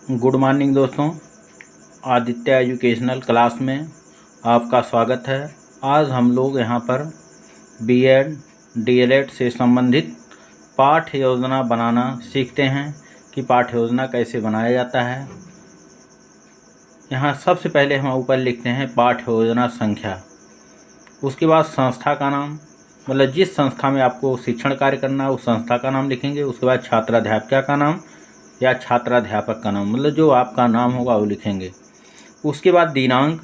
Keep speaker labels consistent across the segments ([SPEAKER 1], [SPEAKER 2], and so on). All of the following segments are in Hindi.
[SPEAKER 1] गुड मॉर्निंग दोस्तों, आदित्य एजुकेशनल क्लास में आपका स्वागत है। आज हम लोग यहाँ पर बीएड डीएलएड से संबंधित पाठ्य योजना बनाना सीखते हैं कि पाठ्य योजना कैसे बनाया जाता है। यहाँ सबसे पहले हम ऊपर लिखते हैं पाठ्य योजना संख्या, उसके बाद संस्था का नाम, मतलब जिस संस्था में आपको शिक्षण कार्य करना है उस संस्था का नाम लिखेंगे। उसके बाद छात्राध्यापिका का नाम या छात्राध्यापक का नाम, मतलब जो आपका नाम होगा वो लिखेंगे। उसके बाद दिनांक,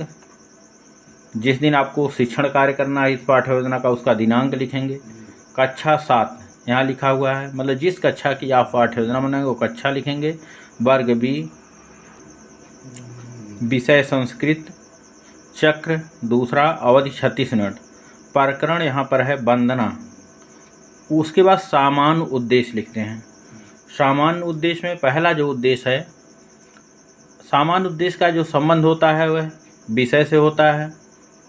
[SPEAKER 1] जिस दिन आपको शिक्षण कार्य करना है इस पाठ्य योजना का उसका दिनांक लिखेंगे। कक्षा 7 यहाँ लिखा हुआ है, मतलब जिस कक्षा की आप पाठ्य योजना बनाएंगे वो कक्षा लिखेंगे। वर्ग बी, विषय संस्कृत, चक्र दूसरा, अवधि 36 मिनट। प्रकरण यहाँ पर है वंदना। उसके बाद सामान्य उद्देश्य लिखते हैं। सामान्य उद्देश्य में पहला जो उद्देश्य है, सामान्य उद्देश्य का जो संबंध होता है वह विषय से होता है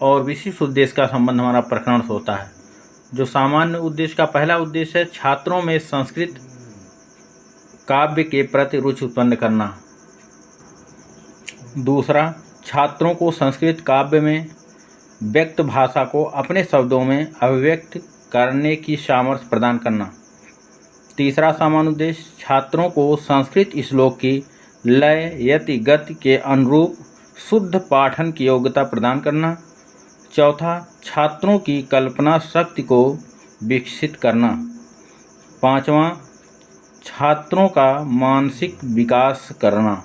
[SPEAKER 1] और विशिष्ट उद्देश्य का संबंध हमारा प्रकरण से होता है। जो सामान्य उद्देश्य का पहला उद्देश्य है छात्रों में संस्कृत काव्य के प्रति रुचि उत्पन्न करना। दूसरा, छात्रों को संस्कृत काव्य में व्यक्त भाषा को अपने शब्दों में अभिव्यक्त करने की सामर्थ्य प्रदान करना। तीसरा सामान्य उद्देश्य छात्रों को संस्कृत श्लोक की लय यति गति के अनुरूप शुद्ध पाठन की योग्यता प्रदान करना। चौथा, छात्रों की कल्पना शक्ति को विकसित करना। पांचवा, छात्रों का मानसिक विकास करना।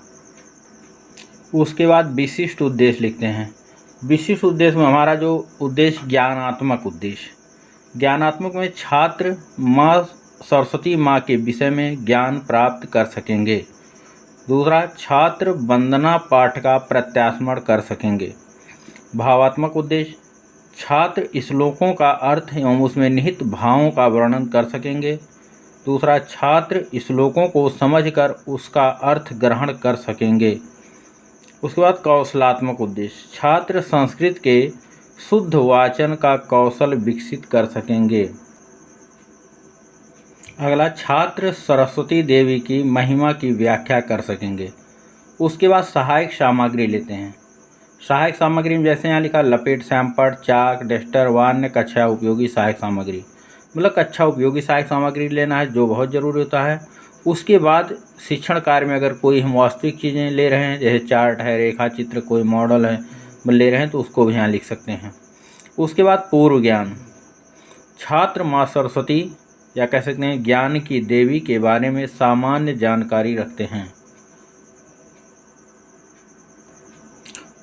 [SPEAKER 1] उसके बाद विशिष्ट उद्देश्य लिखते हैं। विशिष्ट उद्देश्य में हमारा जो उद्देश्य ज्ञानात्मक उद्देश्य, ज्ञानात्मक में छात्र माँ सरस्वती माँ के विषय में ज्ञान प्राप्त कर सकेंगे। दूसरा, छात्र वंदना पाठ का प्रत्यास्मरण कर सकेंगे। भावात्मक उद्देश्य, छात्र श्लोकों का अर्थ एवं उसमें निहित भावों का वर्णन कर सकेंगे। दूसरा, छात्र श्लोकों को समझकर उसका अर्थ ग्रहण कर सकेंगे। उसके बाद कौशलात्मक उद्देश्य, छात्र संस्कृत के शुद्ध वाचन का कौशल विकसित कर सकेंगे। अगला, छात्र सरस्वती देवी की महिमा की व्याख्या कर सकेंगे। उसके बाद सहायक सामग्री लेते हैं। सहायक सामग्री में जैसे यहाँ लिखा लपेट, सैम्पर, चाक, डस्टर, वान्य, कक्षा उपयोगी सहायक सामग्री, मतलब कक्षा उपयोगी सहायक सामग्री लेना है जो बहुत ज़रूरी होता है। उसके बाद शिक्षण कार्य में अगर कोई हम वास्तविक चीज़ें ले रहे हैं, जैसे चार्ट है, रेखा चित्र, कोई मॉडल है ले रहे हैं तो उसको भी यहाँ लिख सकते हैं। उसके बाद पूर्व ज्ञान, छात्र माँ सरस्वती या कह सकते हैं ज्ञान की देवी के बारे में सामान्य जानकारी रखते हैं।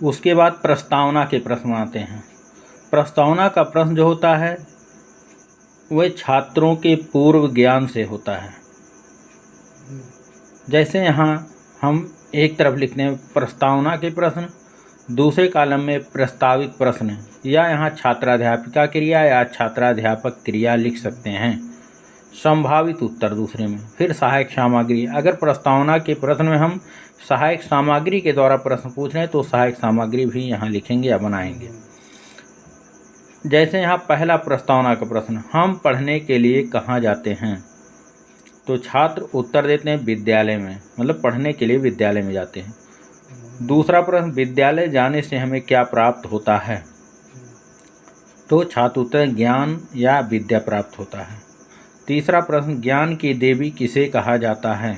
[SPEAKER 1] उसके बाद प्रस्तावना के प्रश्न आते हैं। प्रस्तावना का प्रश्न जो होता है वह छात्रों के पूर्व ज्ञान से होता है। जैसे यहाँ हम एक तरफ लिखते हैं प्रस्तावना के प्रश्न, दूसरे कॉलम में प्रस्तावित प्रश्न, या यहाँ छात्राध्यापिका क्रिया या छात्राध्यापक क्रिया लिख सकते हैं। संभावित उत्तर दूसरे में। फिर सहायक सामग्री, अगर प्रस्तावना के प्रश्न में हम सहायक सामग्री के द्वारा प्रश्न पूछ रहे हैं तो सहायक सामग्री भी यहाँ लिखेंगे या बनाएंगे। जैसे यहाँ पहला प्रस्तावना का प्रश्न, हम पढ़ने के लिए कहाँ जाते हैं, तो छात्र उत्तर देते हैं विद्यालय में, मतलब पढ़ने के लिए विद्यालय में जाते हैं। दूसरा प्रश्न, विद्यालय जाने से हमें क्या प्राप्त होता है, तो छात्र उत्तर ज्ञान या विद्या प्राप्त होता है। तीसरा प्रश्न, ज्ञान की देवी किसे कहा जाता है,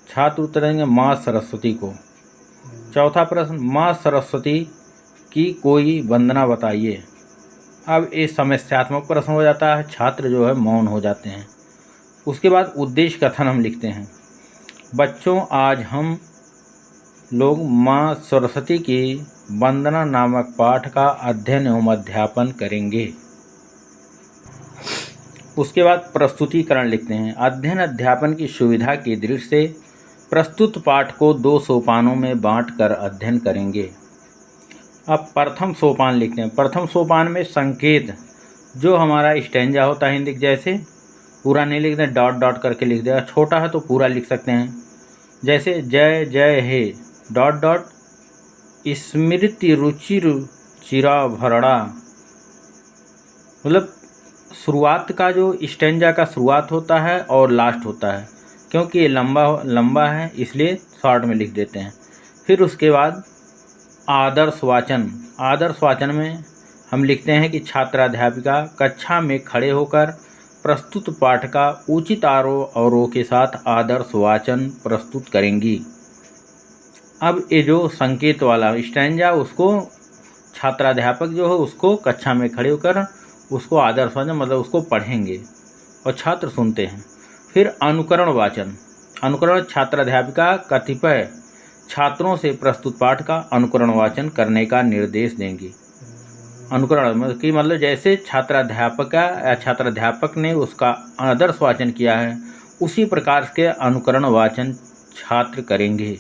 [SPEAKER 1] छात्र उत्तर देंगे माँ सरस्वती को। चौथा प्रश्न, माँ सरस्वती की कोई वंदना बताइए। अब ये समस्यात्मक प्रश्न हो जाता है, छात्र जो है मौन हो जाते हैं। उसके बाद उद्देश्य कथन हम लिखते हैं। बच्चों, आज हम लोग माँ सरस्वती की वंदना नामक पाठ का अध्ययन एवं अध्यापन करेंगे। उसके बाद प्रस्तुतिकरण लिखते हैं। अध्ययन अध्यापन की सुविधा की दृष्टि से प्रस्तुत पाठ को 2 सोपानों में बांटकर अध्ययन करेंगे। अब प्रथम सोपान लिखते हैं। प्रथम सोपान में संकेत, जो हमारा स्टैंजा होता है हिंदी, जैसे पूरा नहीं लिखते डॉट डॉट करके लिख देगा, छोटा है तो पूरा लिख सकते हैं। जैसे जय जय हे डॉट डॉट स्मृति रुचिर चिरा भरड़ा, मतलब शुरुआत का जो स्टैंजा का शुरुआत होता है और लास्ट होता है, क्योंकि ये लंबा है इसलिए शॉर्ट में लिख देते हैं। फिर उसके बाद आदर्श वाचन। आदर्श वाचन में हम लिखते हैं कि छात्राध्यापिका कक्षा में खड़े होकर प्रस्तुत पाठ का उचित आरोह अवरोह के साथ आदर्श वाचन प्रस्तुत करेंगी। अब ये जो संकेत वाला स्टैंजा, उसको छात्राध्यापक जो है उसको कक्षा में खड़े होकर उसको आदर्श वाचन मतलब उसको पढ़ेंगे और छात्र सुनते हैं। फिर अनुकरण वाचन। अनुकरण छात्राध्यापिका कतिपय छात्रों से प्रस्तुत पाठ का अनुकरण वाचन करने का निर्देश देंगी। अनुकरण की मतलब जैसे छात्राध्यापिका या छात्राध्यापक ने उसका आदर्श वाचन किया है उसी प्रकार के अनुकरण वाचन छात्र करेंगे।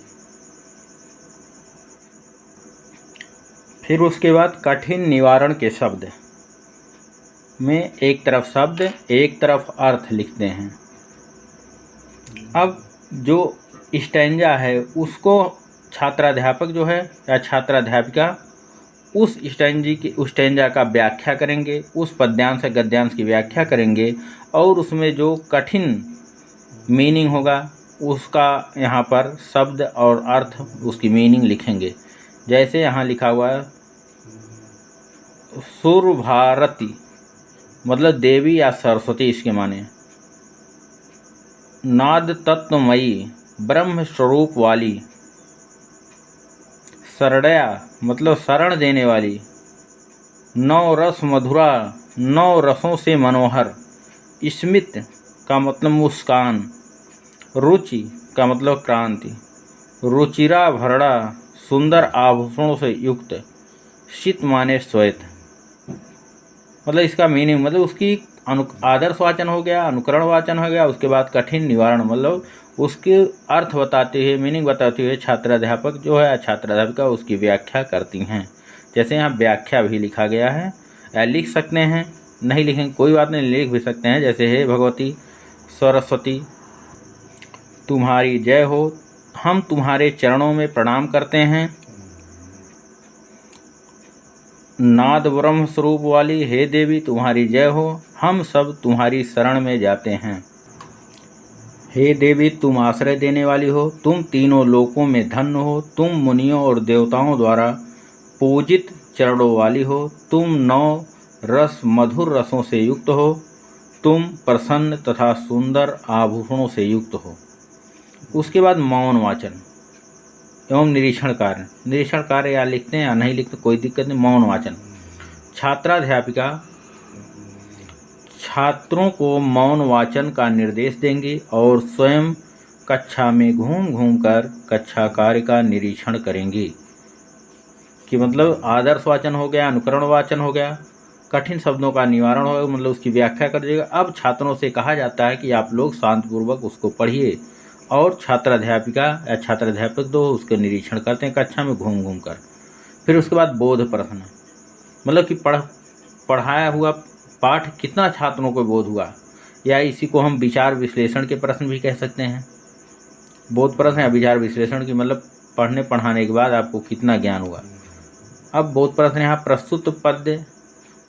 [SPEAKER 1] फिर उसके बाद कठिन निवारण के शब्द में एक तरफ शब्द एक तरफ अर्थ लिखते हैं। अब जो स्टैंजा है उसको छात्राध्यापक जो है या छात्राध्यापिका उस स्टैंजा का व्याख्या करेंगे, उस पद्यांश या गद्यांश की व्याख्या करेंगे और उसमें जो कठिन मीनिंग होगा उसका यहाँ पर शब्द और अर्थ उसकी मीनिंग लिखेंगे। जैसे यहाँ लिखा हुआ है सुरभारती मतलब देवी या सरस्वती, इसके माने नाद तत्वमयी ब्रह्म स्वरूप वाली, शरण्या मतलब शरण देने वाली, नौ रस मधुरा नौ रसों से मनोहर, स्मित का मतलब मुस्कान, रुचि का मतलब क्रांति, रुचिरा भरड़ा सुंदर आभूषणों से युक्त, शीत माने श्वेत। मतलब इसका मीनिंग मतलब उसकी आदर्श वाचन हो गया, अनुकरण वाचन हो गया। उसके बाद कठिन निवारण मतलब उसके अर्थ बताते हुए मीनिंग बताते हुए छात्राध्यापक जो है छात्राध्यापिका उसकी व्याख्या करती हैं। जैसे यहाँ व्याख्या भी लिखा गया है, या लिख सकते हैं, नहीं लिखेंगे कोई बात नहीं, लिख भी सकते हैं। जैसे हे भगवती सरस्वती तुम्हारी जय हो, हम तुम्हारे चरणों में प्रणाम करते हैं। नाद ब्रह्म स्वरूप वाली हे देवी तुम्हारी जय हो, हम सब तुम्हारी शरण में जाते हैं। हे देवी तुम आश्रय देने वाली हो, तुम तीनों लोकों में धन्य हो, तुम मुनियों और देवताओं द्वारा पूजित चरणों वाली हो, तुम नौ रस मधुर रसों से युक्त हो, तुम प्रसन्न तथा सुंदर आभूषणों से युक्त हो। उसके बाद मौन वाचन एवं निरीक्षण कार्य। निरीक्षण कार्य या लिखते हैं या नहीं लिखते कोई दिक्कत नहीं। मौन वाचन छात्राध्यापिका छात्रों को मौन वाचन का निर्देश देंगी और स्वयं कक्षा में घूम घूम कर कक्षा कार्य का निरीक्षण करेंगी। कि मतलब आदर्श वाचन हो गया, अनुकरण वाचन हो गया, कठिन शब्दों का निवारण हो गया, मतलब उसकी व्याख्या कर दीजिएगा। अब छात्रों से कहा जाता है कि आप लोग शांतिपूर्वक उसको पढ़िए और छात्राध्यापिका या छात्राध्यापक दो उसके निरीक्षण करते हैं कक्षा में घूम घूम कर। फिर उसके बाद बोध प्रश्न मतलब कि पढ़ाया हुआ पाठ कितना छात्रों को बोध हुआ, या इसी को हम विचार विश्लेषण के प्रश्न भी कह सकते हैं। बोध प्रश्न या विचार विश्लेषण की मतलब पढ़ने पढ़ाने के बाद आपको कितना ज्ञान हुआ। अब बोध प्रश्न यहाँ प्रस्तुत पद्य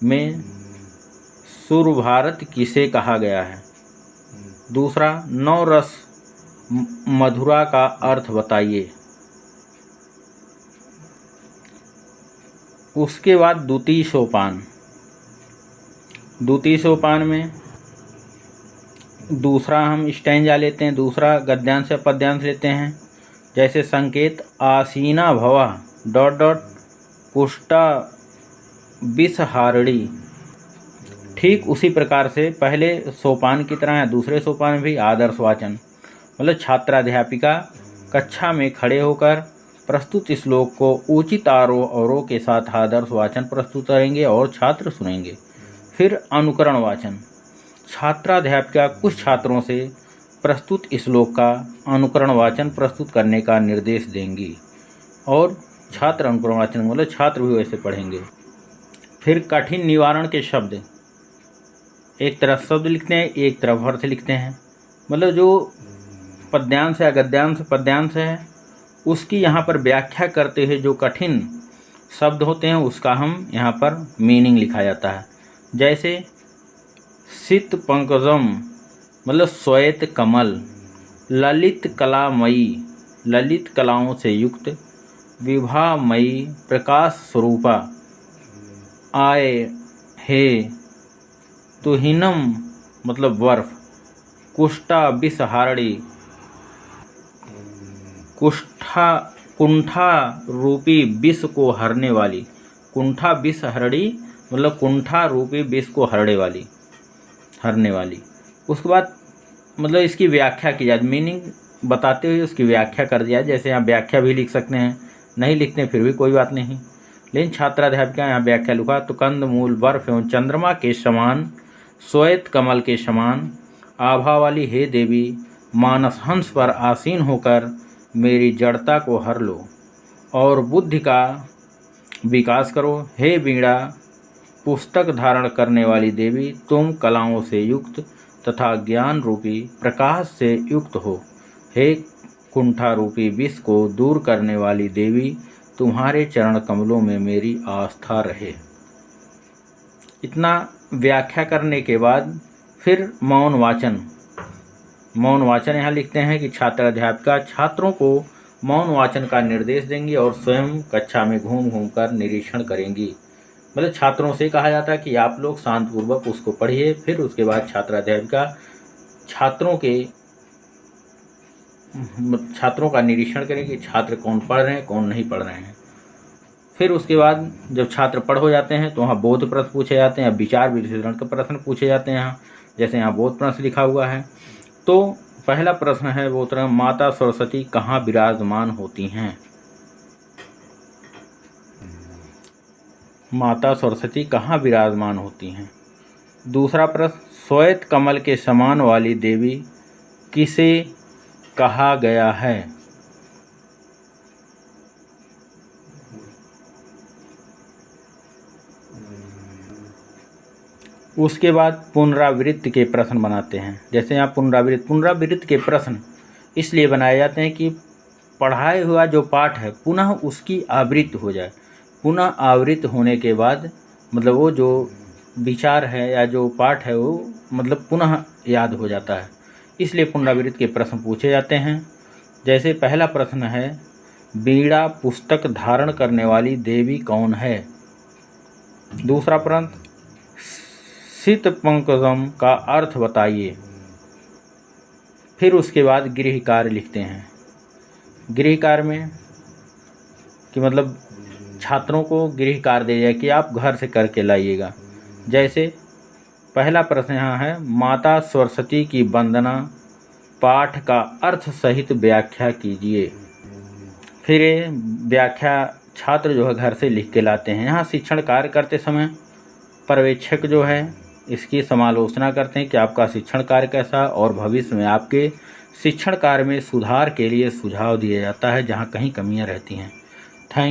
[SPEAKER 1] में सुरभारत किसे कहा गया है। दूसरा नौ रस मधुरा का अर्थ बताइए। उसके बाद द्वितीय सोपान। द्वितीय सोपान में दूसरा हम स्टैंजा लेते हैं, दूसरा गद्यांश या पद्यांश लेते हैं। जैसे संकेत आसीना भवा ... पुष्टा विषहारणी। ठीक उसी प्रकार से पहले सोपान की तरह दूसरे सोपान में भी आदर्श वाचन मतलब छात्राध्यापिका कक्षा में खड़े होकर प्रस्तुत श्लोक को उचित आरोह अवरोह के साथ आदर्श वाचन प्रस्तुत करेंगे और छात्र सुनेंगे। फिर अनुकरण वाचन छात्राध्यापिका कुछ छात्रों से प्रस्तुत श्लोक का अनुकरण वाचन प्रस्तुत करने का निर्देश देंगी और छात्र अनुकरण वाचन मतलब छात्र भी वैसे पढ़ेंगे। फिर कठिन निवारण के शब्द एक तरफ शब्द लिखते हैं, एक तरफ अर्थ लिखते हैं। मतलब जो पद्यांश या गद्यांश पद्यांश है उसकी यहाँ पर व्याख्या करते हुए जो कठिन शब्द होते हैं उसका हम यहाँ पर मीनिंग लिखा जाता है। जैसे शीत पंकजम मतलब श्वेत कमल, ललित कलाओं से युक्त, विभामयी प्रकाश स्वरूपा, आए हे तुहिनम मतलब बर्फ, कुष्ठा विषहारणी, कुंठा रूपी विष को हरने वाली, कुंठा विषहरणी मतलब कुंठा रूपी विष को हरने वाली। उसके बाद मतलब इसकी व्याख्या की जाए, मीनिंग बताते हुए उसकी व्याख्या कर दिया। जैसे यहाँ व्याख्या भी लिख सकते हैं, नहीं लिखते फिर भी कोई बात नहीं, लेकिन छात्राध्यापिका यहाँ व्याख्या लिखा। तो कंदमूल बर्फ एवं चंद्रमा के समान, श्वेत कमल के समान आभा वाली हे देवी, मानस हंस पर आसीन होकर मेरी जड़ता को हर लो और बुद्धि का विकास करो। हे वीणा पुस्तक धारण करने वाली देवी, तुम कलाओं से युक्त तथा ज्ञान रूपी प्रकाश से युक्त हो। हे कुंठा रूपी विष को दूर करने वाली देवी, तुम्हारे चरण कमलों में मेरी आस्था रहे। इतना व्याख्या करने के बाद फिर मौन वाचन यहाँ लिखते हैं कि छात्राध्यापिका छात्रों को मौन वाचन का निर्देश देंगी और स्वयं कक्षा में घूम घूम कर निरीक्षण करेंगी। मतलब छात्रों से कहा जाता है कि आप लोग शांतपूर्वक उसको पढ़िए। फिर उसके बाद छात्राध्यापिका छात्रों का निरीक्षण करेंगे कि छात्र कौन पढ़ रहे हैं कौन नहीं पढ़ रहे हैं। फिर उसके बाद जब छात्र पढ़ हो जाते हैं तो वहाँ बोध प्रश्न पूछे जाते हैं, विचार विश्लेषण के प्रश्न पूछे जाते हैं। यहाँ जैसे यहाँ बोध प्रश्न लिखा हुआ है, तो पहला प्रश्न है वो तरह, माता सरस्वती कहाँ विराजमान होती हैं? माता सरस्वती कहाँ विराजमान होती हैं? दूसरा प्रश्न, श्वेत कमल के समान वाली देवी किसे कहा गया है? उसके बाद पुनरावृत्ति के प्रश्न बनाते हैं। जैसे यहाँ पुनरावृत्ति के प्रश्न इसलिए बनाए जाते हैं कि पढ़ाए हुआ जो पाठ है पुनः उसकी आवृत्ति हो जाए। पुनः आवृत्ति होने के बाद मतलब वो जो विचार है या जो पाठ है वो मतलब पुनः याद हो जाता है, इसलिए पुनरावृत्ति के प्रश्न पूछे जाते हैं। जैसे पहला प्रश्न है, वीणा पुस्तक धारण करने वाली देवी कौन है? दूसरा प्रश्न, शीत पंकजम का अर्थ बताइए। फिर उसके बाद गृह कार्य लिखते हैं। गृह कार्य में कि मतलब छात्रों को गृह कार्य दे जाए कि आप घर से करके लाइएगा। जैसे पहला प्रश्न यहाँ है, माता सरस्वती की वंदना पाठ का अर्थ सहित व्याख्या कीजिए। फिर ये व्याख्या छात्र जो है घर से लिख के लाते हैं। यहाँ शिक्षण कार्य करते समय पर्यवेक्षक जो है इसकी समालोचना करते हैं कि आपका शिक्षण कार्य कैसा, और भविष्य में आपके शिक्षण कार्य में सुधार के लिए सुझाव दिया जाता है जहाँ कहीं कमियाँ रहती हैं।